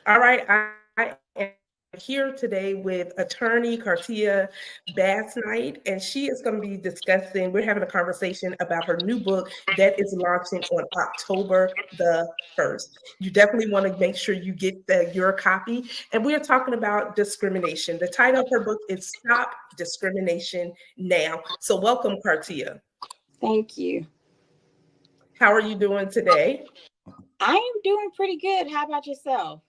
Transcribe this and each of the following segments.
All right, I am here today with Attorney Carteia Basnight, and she is going to be discussing, we're having a conversation about her new book that is launching on October the 1st. You definitely want to make sure you get your copy. And we are talking about discrimination. The title of her book is Stop Discrimination Now. So welcome, Carteia. Thank you. How are you doing today? I am doing pretty good. How about yourself?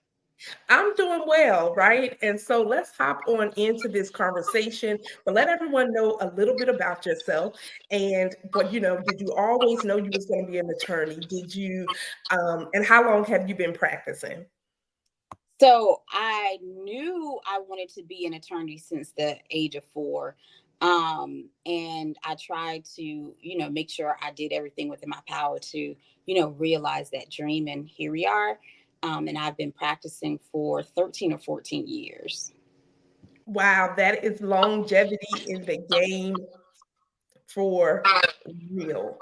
I'm doing well, right? And so let's hop on into this conversation, but let everyone know a little bit about yourself. Did you always know you was going to be an attorney? And how long have you been practicing? So I knew I wanted to be an attorney since the age of 4. And I tried to, make sure I did everything within my power to, realize that dream. And here we are. And I've been practicing for 13 or 14 years. Wow, that is longevity in the game for real.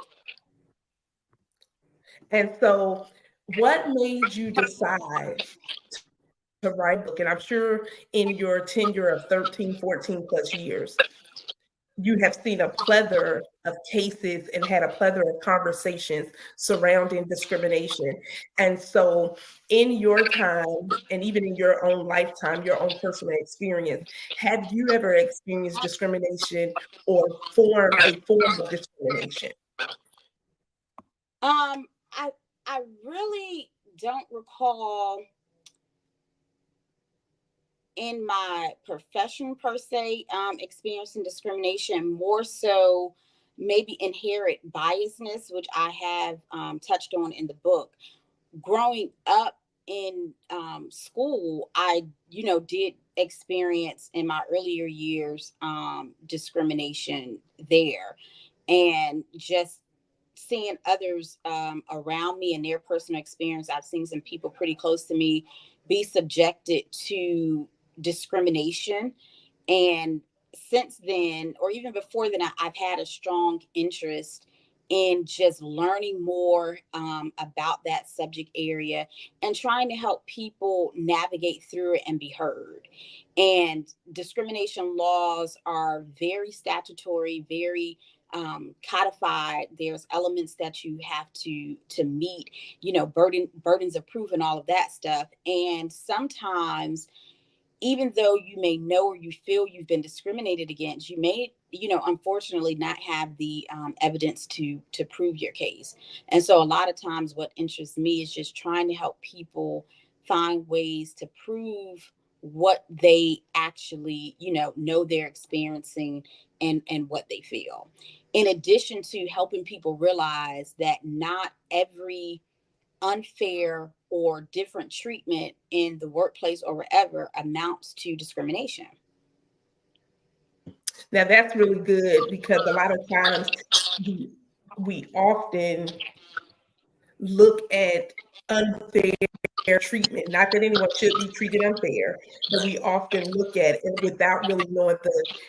And so, what made you decide to write a book? And I'm sure in your tenure of 13, 14 plus years, you have seen a plethora of cases and had a plethora of conversations surrounding discrimination. And so, in your time, and even in your own lifetime, your own personal experience, have you ever experienced discrimination or a form of discrimination? Um, I I really don't recall in my profession per se experiencing discrimination, more so maybe inherent biasness, which I have touched on in the book. Growing up in school, I did experience in my earlier years discrimination there, and just seeing others around me and their personal experience. I've seen some people pretty close to me be subjected to discrimination. And since then, or even before then, I've had a strong interest in just learning more about that subject area and trying to help people navigate through it and be heard. And discrimination laws are very statutory, very codified. There's elements that you have to meet, burdens of proof and all of that stuff. And sometimes, even though you may know or you feel you've been discriminated against, you may, unfortunately not have the evidence to prove your case. And so a lot of times what interests me is just trying to help people find ways to prove what they actually, know they're experiencing and what they feel. In addition to helping people realize that not every unfair or different treatment in the workplace or wherever amounts to discrimination. Now that's really good because a lot of times we often look at unfair treatment. Not that anyone should be treated unfair, but we often look at it without really knowing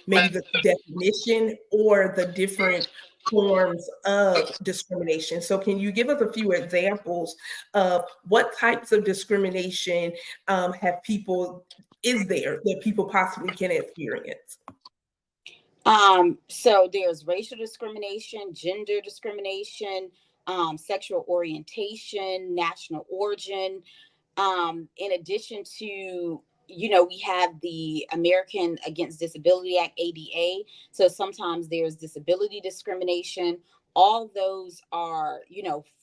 maybe the definition or the different forms of discrimination. So can you give us a few examples of what types of discrimination is there that people possibly can experience? So there's racial discrimination, gender discrimination, sexual orientation, national origin. In addition to, we have the American Against Disability Act, ADA. So sometimes there's disability discrimination. All those are,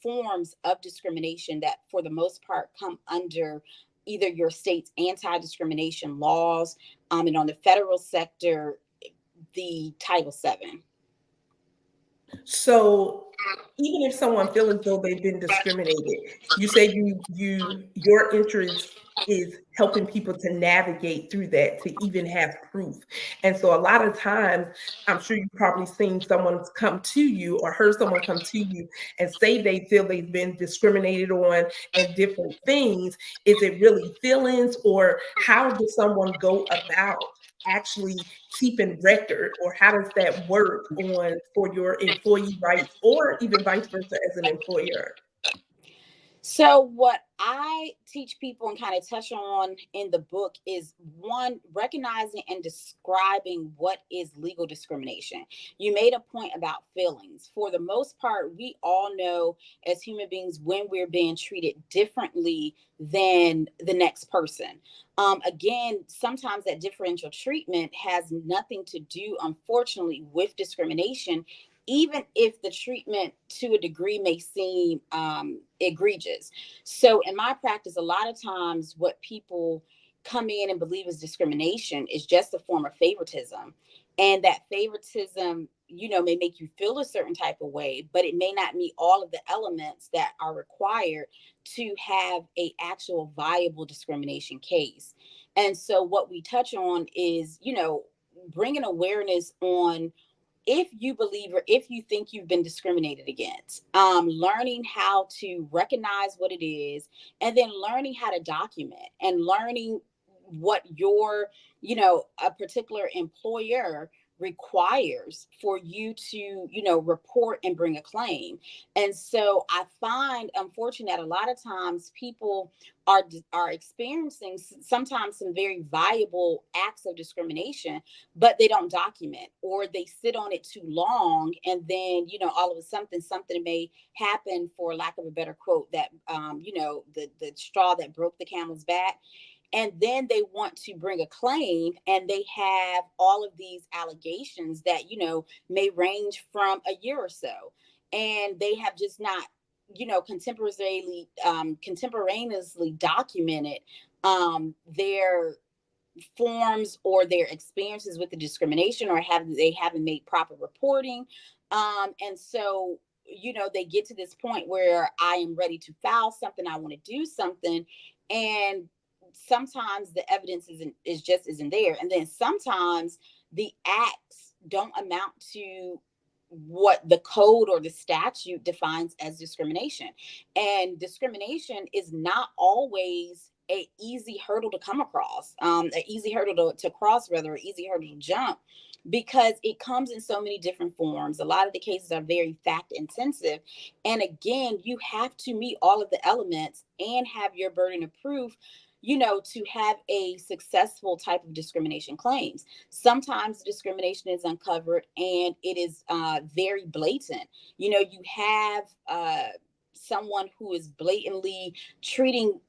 forms of discrimination that for the most part come under either your state's anti-discrimination laws, and on the federal sector, the Title VII. So even if someone feels as though they've been discriminated, you say your interest is helping people to navigate through that, to even have proof. And so a lot of times, I'm sure you've probably seen someone come to you or heard someone come to you and say they feel they've been discriminated on and different things. Is it really feelings, or how does someone go about actually keeping record, or how does that work for your employee rights, or even vice versa as an employer? So what I teach people and kind of touch on in the book is, one, recognizing and describing what is legal discrimination. You made a point about feelings. For the most part, we all know as human beings when we're being treated differently than the next person. Again, sometimes that differential treatment has nothing to do, unfortunately, with discrimination, even if the treatment to a degree may seem egregious. So, in my practice, a lot of times what people come in and believe is discrimination is just a form of favoritism. And that favoritism, may make you feel a certain type of way, but it may not meet all of the elements that are required to have a actual viable discrimination case. And so, what we touch on is, bringing awareness on, if you believe or if you think you've been discriminated against, learning how to recognize what it is, and then learning how to document, and learning what your, a particular employer requires for you to, report and bring a claim. And so I find, unfortunately, that a lot of times people are experiencing sometimes some very viable acts of discrimination, but they don't document, or they sit on it too long, and then, all of a sudden something may happen, for lack of a better quote, that the straw that broke the camel's back, and then they want to bring a claim, and they have all of these allegations that, may range from a year or so, and they have just not, contemporaneously documented their forms or their experiences with the discrimination, or they haven't made proper reporting. And so, they get to this point where I am ready to file something, I want to do something, and sometimes the evidence isn't there, and then sometimes the acts don't amount to what the code or the statute defines as discrimination. And discrimination is not always a easy hurdle to come across, an easy hurdle to cross, rather, an easy hurdle to jump, because it comes in so many different forms. A lot of the cases are very fact intensive. And again, you have to meet all of the elements and have your burden of proof, to have a successful type of discrimination claims. Sometimes discrimination is uncovered and it is very blatant. You have someone who is blatantly treating,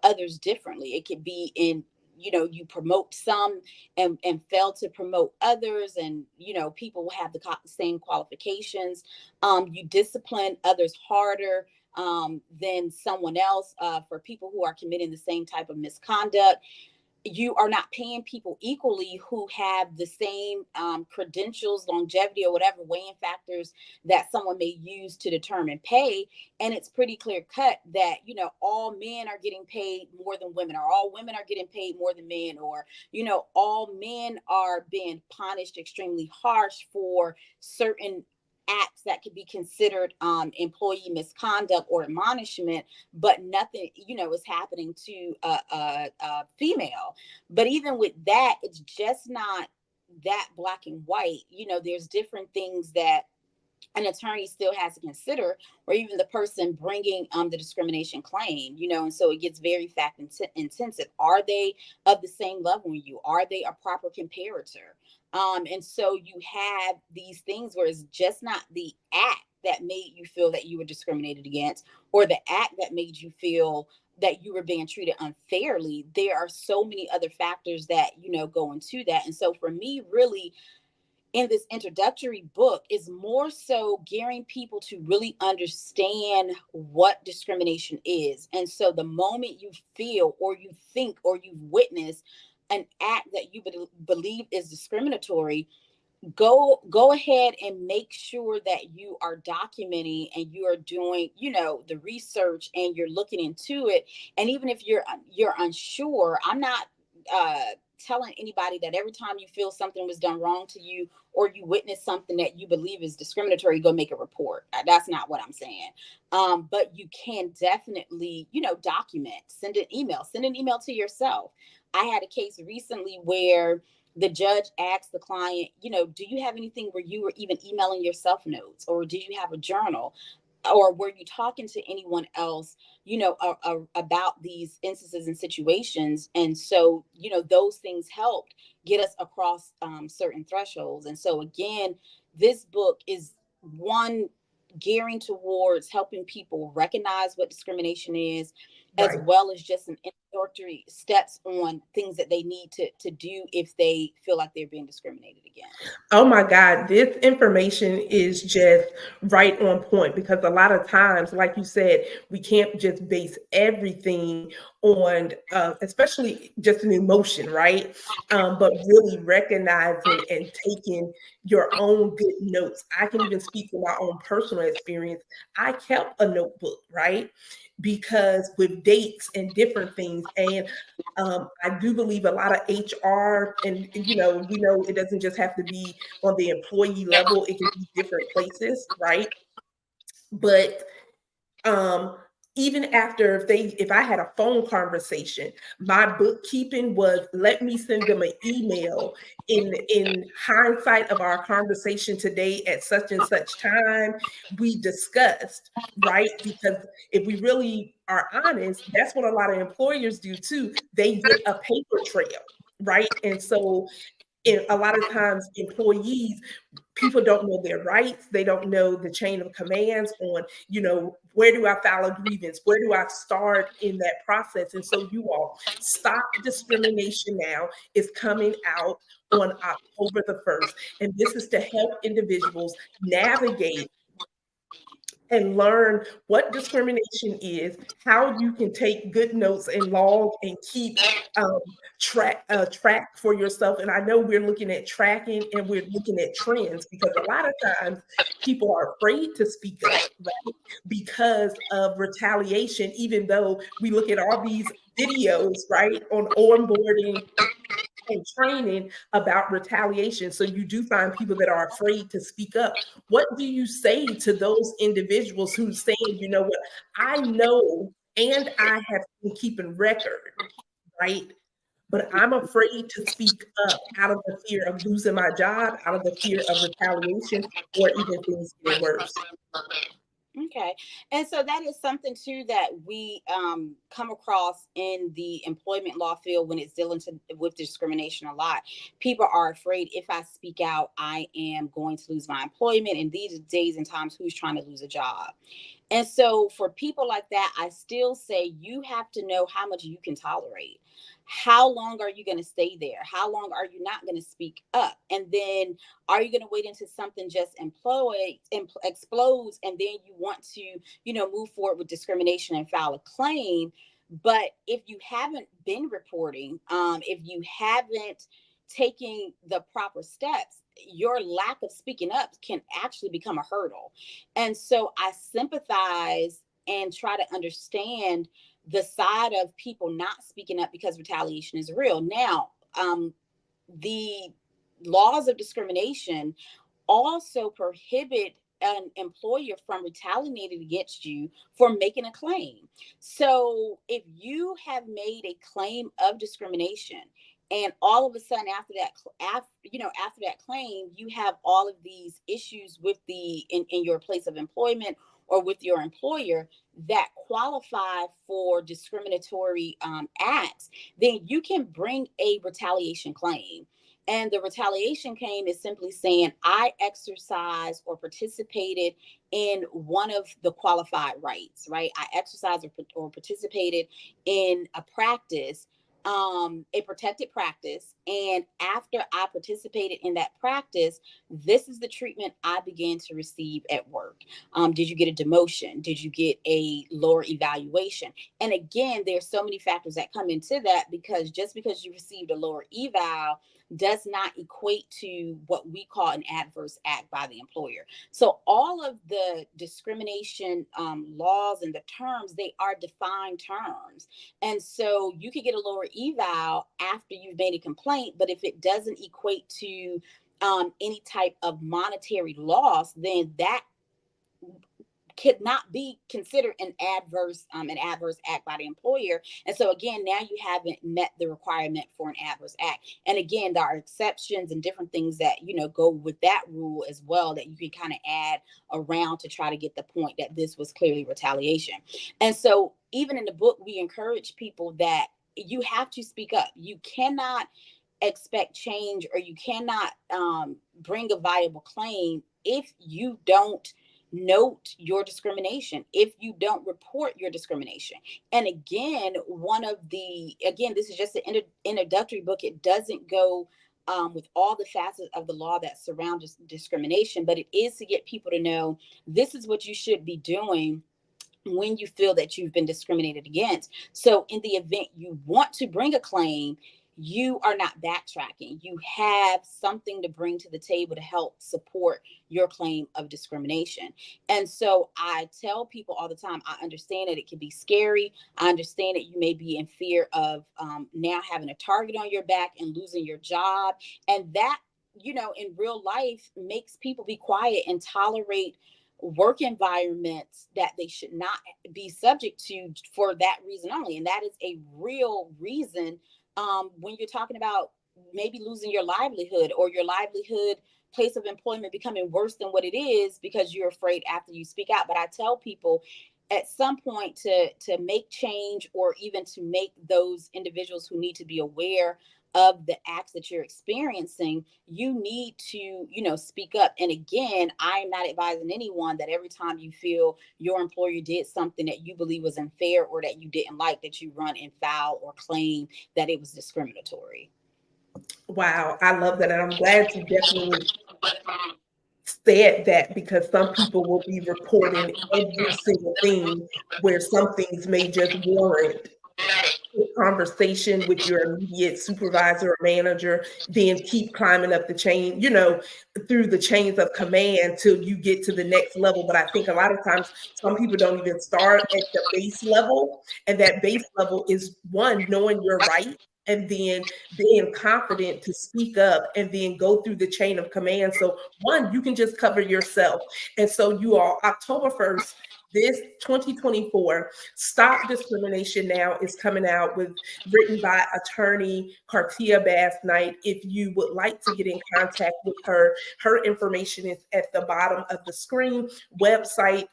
others differently. It could be in, you promote some and fail to promote others, and people will have the same qualifications. You discipline others harder than someone else, for people who are committing the same type of misconduct. You are not paying people equally who have the same credentials, longevity, or whatever weighing factors that someone may use to determine pay. And it's pretty clear cut that, all men are getting paid more than women, or all women are getting paid more than men, or, all men are being punished extremely harsh for certain acts that could be considered employee misconduct or admonishment, but nothing, is happening to a female. But even with that, it's just not that black and white. There's different things that an attorney still has to consider, or even the person bringing the discrimination claim, and so it gets very fact intensive. Are they of the same level as you? Are they a proper comparator? And so you have these things where it's just not the act that made you feel that you were discriminated against, or the act that made you feel that you were being treated unfairly. There are so many other factors that, go into that. And so for me, really, in this introductory book, is more so gearing people to really understand what discrimination is. And so the moment you feel, or you think, or you've witnessed an act that you believe is discriminatory, go ahead and make sure that you are documenting, and you are doing, the research, and you're looking into it. And even if you're unsure, I'm not telling anybody that every time you feel something was done wrong to you, or you witness something that you believe is discriminatory, go make a report. That's not what I'm saying. But you can definitely, document, send an email to yourself. I had a case recently where the judge asked the client, do you have anything where you were even emailing yourself notes, or do you have a journal? or were you talking to anyone else, about these instances and situations? And so, those things helped get us across certain thresholds. And so, again, this book is one gearing towards helping people recognize what discrimination is, as Right. well as just some introductory steps on things that they need to do if they feel like they're being discriminated against. Oh my God, this information is just right on point, because a lot of times, like you said, we can't just base everything on, especially just an emotion, right? But really recognizing and taking your own good notes. I can even speak from my own personal experience. I kept a notebook, right? Because with dates and different things. And I do believe a lot of HR, and we know it doesn't just have to be on the employee level, it can be different places, right? But um even after, if I had a phone conversation, my bookkeeping was, let me send them an email in hindsight of our conversation today at such and such time we discussed, right? Because if we really are honest, that's what a lot of employers do too. They get a paper trail, right? And so a lot of times employees, people don't know their rights. They don't know the chain of commands on, where do I file a grievance? Where do I start in that process? And so you all, Stop Discrimination Now is coming out on October the 1st. And this is to help individuals navigate and learn what discrimination is, how you can take good notes and log and keep um, track for yourself. And I know we're looking at tracking and we're looking at trends, because a lot of times people are afraid to speak up, right? Because of retaliation, even though we look at all these videos, right, on onboarding and training about retaliation. So you do find people that are afraid to speak up. What do you say to those individuals who's saying, you know what, I know and I have been keeping record, right? But I'm afraid to speak up out of the fear of losing my job, out of the fear of retaliation, or even things getting worse. Okay. And so that is something too that we come across in the employment law field when it's dealing with discrimination a lot. People are afraid, if I speak out, I am going to lose my employment. And these days and times, who's trying to lose a job? And so for people like that, I still say you have to know how much you can tolerate. How long are you going to stay there? How long are you not going to speak up? And then are you going to wait until something just explodes, and then you want to, move forward with discrimination and file a claim? But if you haven't been reporting, if you haven't taken the proper steps, your lack of speaking up can actually become a hurdle. And so I sympathize and try to understand the side of people not speaking up because retaliation is real. Now, the laws of discrimination also prohibit an employer from retaliating against you for making a claim. So if you have made a claim of discrimination, and all of a sudden after that claim, you have all of these issues with in your place of employment or with your employer that qualify for discriminatory acts, then you can bring a retaliation claim. And the retaliation claim is simply saying, I exercised or participated in one of the qualified rights, right? I exercised or participated in a practice, a protected practice. And after I participated in that practice, this is the treatment I began to receive at work. Did you get a demotion? Did you get a lower evaluation? And again, there's so many factors that come into that, because just because you received a lower eval does not equate to what we call an adverse act by the employer. So all of the discrimination laws and the terms, they are defined terms. And so you could get a lower eval after you've made a complaint, but if it doesn't equate to any type of monetary loss, then that could not be considered an adverse act by the employer. And so again, now you haven't met the requirement for an adverse act. And again, there are exceptions and different things that, go with that rule as well, that you can kind of add around to try to get the point that this was clearly retaliation. And so even in the book, we encourage people that you have to speak up. You cannot expect change, or you cannot bring a viable claim if you don't note your discrimination, if you don't report your discrimination. And again, this is just an introductory book. It doesn't go with all the facets of the law that surround discrimination, but it is to get people to know this is what you should be doing when you feel that you've been discriminated against. So in the event you want to bring a claim, you are not backtracking. You have something to bring to the table to help support your claim of discrimination. And so I tell people all the time, I understand that it can be scary. I understand that you may be in fear of now having a target on your back and losing your job. And that, in real life makes people be quiet and tolerate work environments that they should not be subject to for that reason only. And that is a real reason when you're talking about maybe losing your livelihood, or your livelihood place of employment becoming worse than what it is because you're afraid after you speak out. But I tell people at some point to make change, or even to make those individuals who need to be aware of the acts that you're experiencing, you need to, speak up. And again, I'm not advising anyone that every time you feel your employer did something that you believe was unfair or that you didn't like, that you run and file or claim that it was discriminatory. Wow, I love that. And I'm glad you definitely said that, because some people will be reporting every single thing where some things may just warrant conversation with your immediate supervisor or manager, then keep climbing up the chain, through the chains of command till you get to the next level. But I think a lot of times some people don't even start at the base level. And that base level is, one, knowing your right, and then being confident to speak up, and then go through the chain of command. So one, you can just cover yourself. And so you all, October 1st, this 2024, Stop Discrimination Now is coming out, written by Attorney Carteia Basnight. If you would like to get in contact with her, her information is at the bottom of the screen, website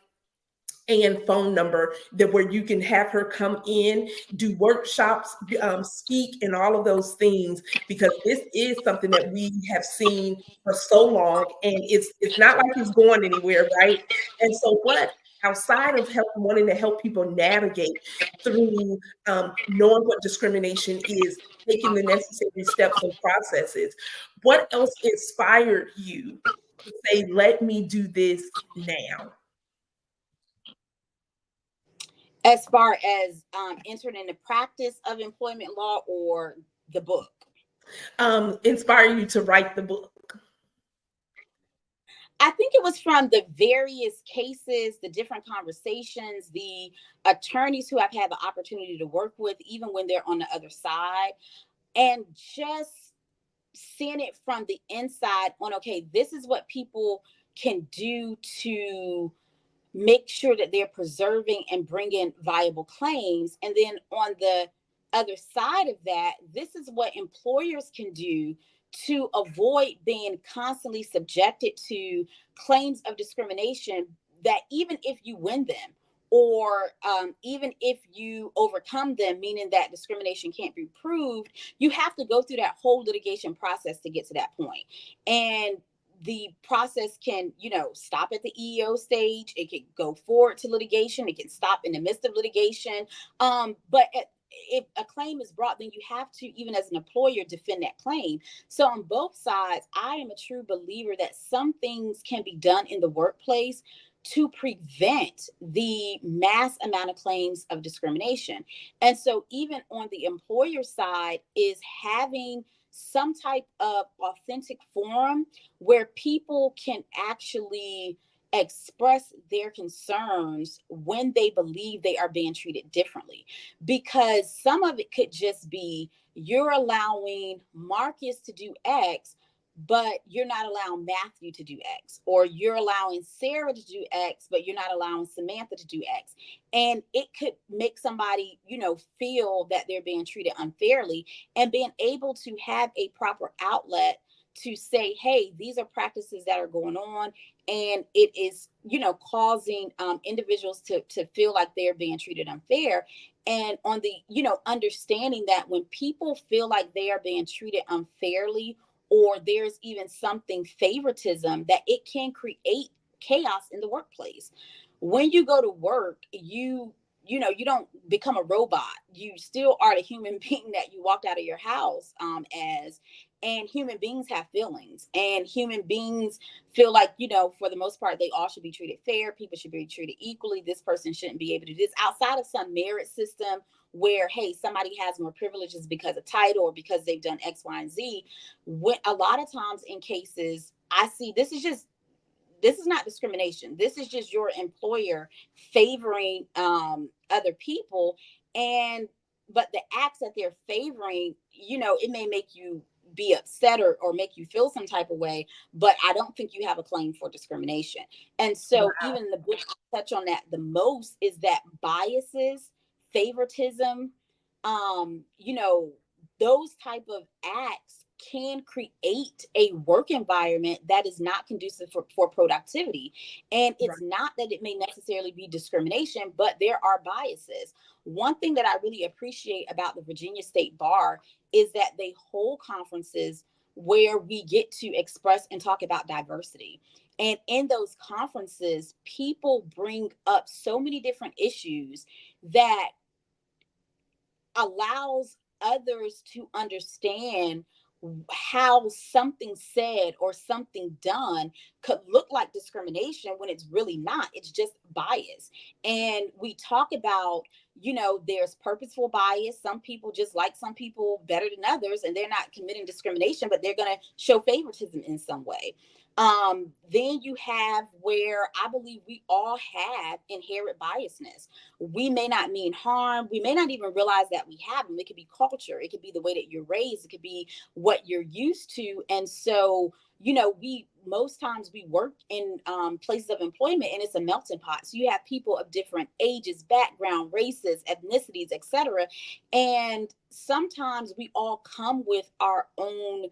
and phone number, that where you can have her come in, do workshops, speak, and all of those things, because this is something that we have seen for so long, and it's not like it's going anywhere, right? And so what, outside of wanting to help people navigate through knowing what discrimination is, taking the necessary steps and processes, what else inspired you to say, let me do this now? As far as entering in the practice of employment law, or the book? Inspire you to write the book? I think it was from the various cases, the different conversations, the attorneys who I've had the opportunity to work with, even when they're on the other side, and just seeing it from the inside on, okay, this is what people can do to make sure that they're preserving and bringing viable claims. And then on the other side of that, this is what employers can do to avoid being constantly subjected to claims of discrimination, that even if you win them, or even if you overcome them, meaning that discrimination can't be proved, you have to go through that whole litigation process to get to that point. And the process can, stop at the EEO stage. It can go forward to litigation. It can stop in the midst of litigation. But if a claim is brought, then you have to, even as an employer, defend that claim. So on both sides, I am a true believer that some things can be done in the workplace to prevent the mass amount of claims of discrimination. And so even on the employer side, is having some type of authentic forum where people can actually express their concerns when they believe they are being treated differently. Because some of it could just be, you're allowing Marcus to do X, but you're not allowing Matthew to do X, or you're allowing Sarah to do X, but you're not allowing Samantha to do X. And it could make somebody, feel that they're being treated unfairly, and being able to have a proper outlet to say, hey, these are practices that are going on, and it is, causing individuals to feel like they're being treated unfair. And on the, understanding that when people feel like they are being treated unfairly, or there's even something favoritism, that it can create chaos in the workplace. When you go to work, you don't become a robot. You still are the human being that you walked out of your house as. And human beings have feelings, and human beings feel like, for the most part, they all should be treated fair. People should be treated equally. This person shouldn't be able to do this outside of some merit system where, hey, somebody has more privileges because of title or because they've done X, Y, and Z. When a lot of times in cases, I see this is not discrimination. This is just your employer favoring other people. But the acts that they're favoring, it may make you be upset, or make you feel some type of way, but I don't think you have a claim for discrimination. And so Wow. even the book touch on that the most is that biases, favoritism, you know, those type of acts can create a work environment that is not conducive for productivity. And Right. it's not that it may necessarily be discrimination, but there are biases. One thing that I really appreciate about the Virginia State Bar is that they hold conferences where we get to express and talk about diversity. And in those conferences, people bring up so many different issues that allows others to understand how something said or something done could look like discrimination when it's really not. It's just bias. And we talk about, there's purposeful bias. Some people just like some people better than others, and they're not committing discrimination, but they're going to show favoritism in some way. Then you have where I believe we all have inherent biasness. We may not mean harm. We may not even realize that we have them. It could be culture. It could be the way that you're raised. It could be what you're used to. And so, we most times we work in places of employment, and it's a melting pot. So you have people of different ages, background, races, ethnicities, etc. And sometimes we all come with our own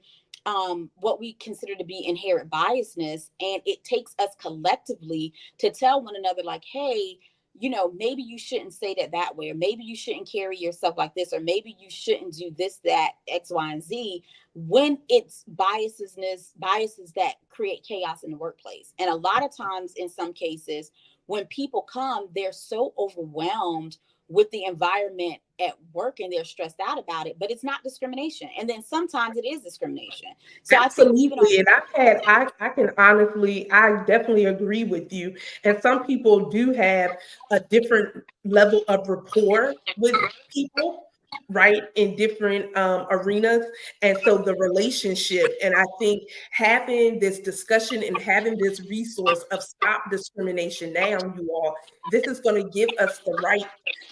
what we consider to be inherent biasness, and it takes us collectively to tell one another, like, hey, maybe you shouldn't say that way, or maybe you shouldn't carry yourself like this, or maybe you shouldn't do this, that, X, Y, and Z, when it's biases that create chaos in the workplace. And a lot of times, in some cases, when people come, they're so overwhelmed with the environment at work, and they're stressed out about it, but it's not discrimination. And then sometimes it is discrimination. So I think even on, Absolutely. And I can honestly, I definitely agree with you. And some people do have a different level of rapport with people, right, in different arenas. And so the relationship, and I think having this discussion and having this resource of Stop Discrimination Now, you all, this is going to give us the right,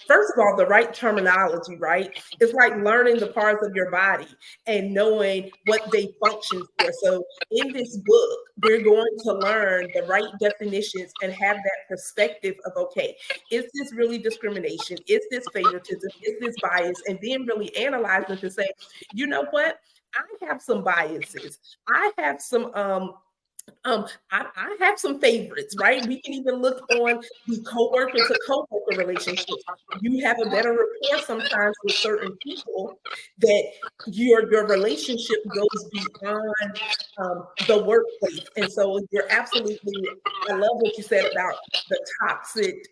first of all, the right terminology, right? It's like learning the parts of your body and knowing what they function for. So in this book, we're going to learn the right definitions and have that perspective of, okay, is this really discrimination? Is this favoritism? Is this bias? And then really analyze them to say, you know what? I have some biases. I have some I have some favorites, right? We can even look on the coworker to coworker relationships. You have a better rapport sometimes with certain people that your relationship goes beyond the workplace. And so you're absolutely, I love what you said about the toxic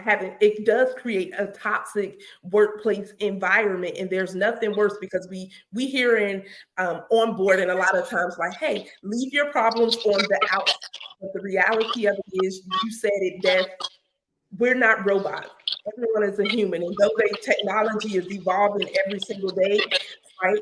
having, it does create a toxic workplace environment, and there's nothing worse because we hear in on board and a lot of times like, hey, leave your problems on the outside. But the reality of it is, you said it best, we're not robots. Everyone is a human, and though technology is evolving every single day, right?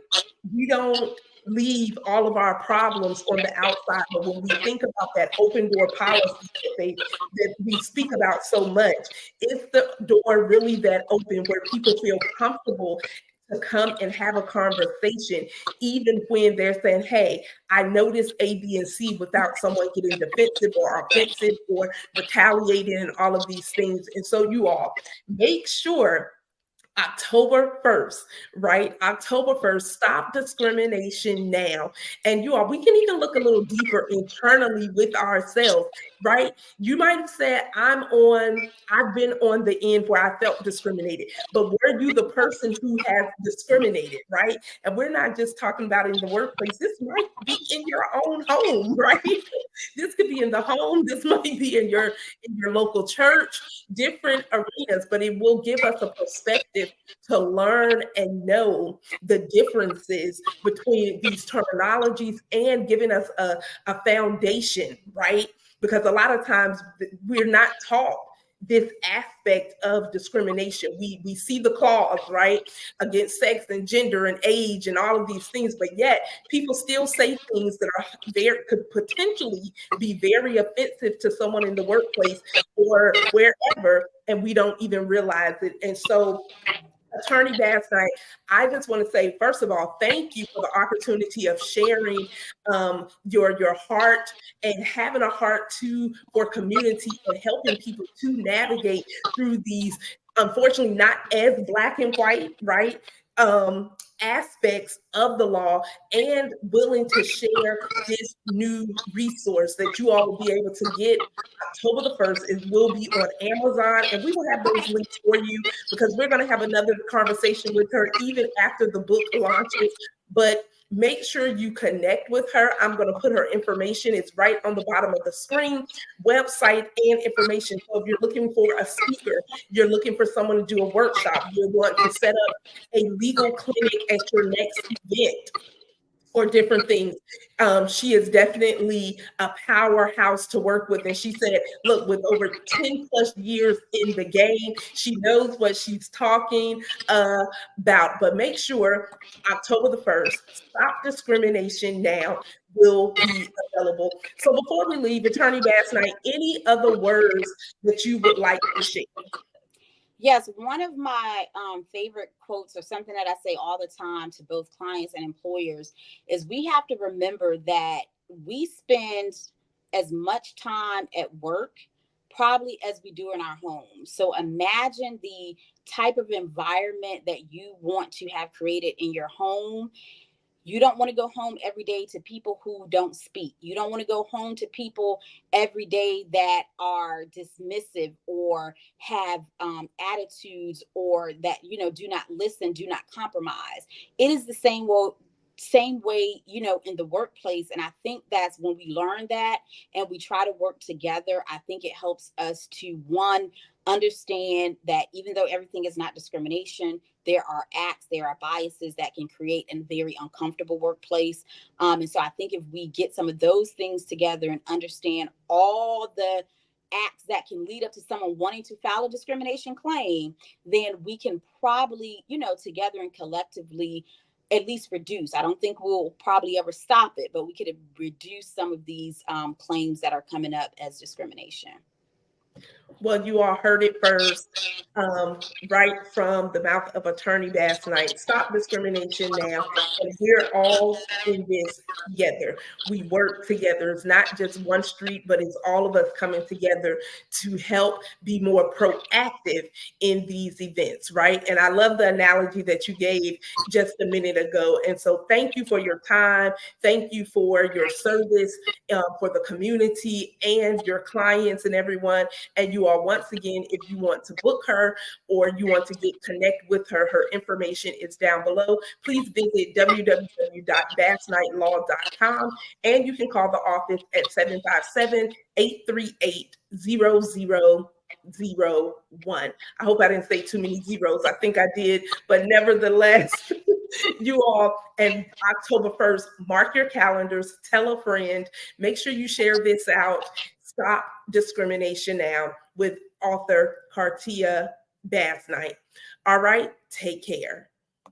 We don't leave all of our problems on the outside. But when we think about that open door policy that we speak about so much, is the door really that open where people feel comfortable to come and have a conversation, even when they're saying, hey, I noticed A, B, and C, without someone getting defensive or offensive or retaliating and all of these things. And so you all make sure October 1st, right? October 1st, stop discrimination now. And you all, we can even look a little deeper internally with ourselves, right? You might have said, I've been on the end where I felt discriminated, but were you the person who has discriminated, right? And we're not just talking about in the workplace. This might be in your own home, right? This could be in the home. This might be in your local church, different arenas, but it will give us a perspective to learn and know the differences between these terminologies and giving us a foundation, right? Because a lot of times we're not taught this aspect of discrimination. We see the clause, right, against sex and gender and age and all of these things, but yet people still say things that could potentially be very offensive to someone in the workplace or wherever, and we don't even realize it. And so, Attorney Basnight, I just want to say, first of all, thank you for the opportunity of sharing your heart and having a heart for community and helping people to navigate through these, unfortunately, not as black and white, right? Aspects of the law, and willing to share this new resource that you all will be able to get October the 1st. It will be on Amazon, and we will have those links for you because we're going to have another conversation with her even after the book launches. But make sure you connect with her. I'm going to put her information. It's right on the bottom of the screen, website and information. So if you're looking for a speaker, you're looking for someone to do a workshop, you want to set up a legal clinic at your next event, or different things. She is definitely a powerhouse to work with. And she said, look, with over 10 plus years in the game, she knows what she's talking about. But make sure October the 1st, Stop Discrimination Now will be available. So before we leave, Attorney Basnight, any other words that you would like to share? Yes, one of my favorite quotes, or something that I say all the time to both clients and employers, is we have to remember that we spend as much time at work probably as we do in our homes. So imagine the type of environment that you want to have created in your home. You don't want to go home every day to people who don't speak. You don't want to go home to people every day that are dismissive or have attitudes, or that, do not listen, do not compromise. It is the same way, in the workplace. And I think that's when we learn that and we try to work together. I think it helps us to, one, understand that even though everything is not discrimination, there are acts, there are biases that can create a very uncomfortable workplace. And so I think if we get some of those things together and understand all the acts that can lead up to someone wanting to file a discrimination claim, then we can probably, together and collectively, at least reduce. I don't think we'll probably ever stop it, but we could reduce some of these claims that are coming up as discrimination. Well, you all heard it first, right from the mouth of Attorney Basnight. Stop discrimination now. And we're all in this together. We work together. It's not just one street, but it's all of us coming together to help be more proactive in these events, right? And I love the analogy that you gave just a minute ago. And so thank you for your time. Thank you for your service for the community and your clients and everyone. And you all, once again, if you want to book her or you want to connect with her, her information is down below. Please visit www.basnightlaw.com, and you can call the office at 757-838-0001. I hope I didn't say too many zeros. I think I did, but nevertheless, you all, and October 1st, mark your calendars, tell a friend, make sure you share this out. Stop Discrimination Now with author Carteia Basnight. All right, take care.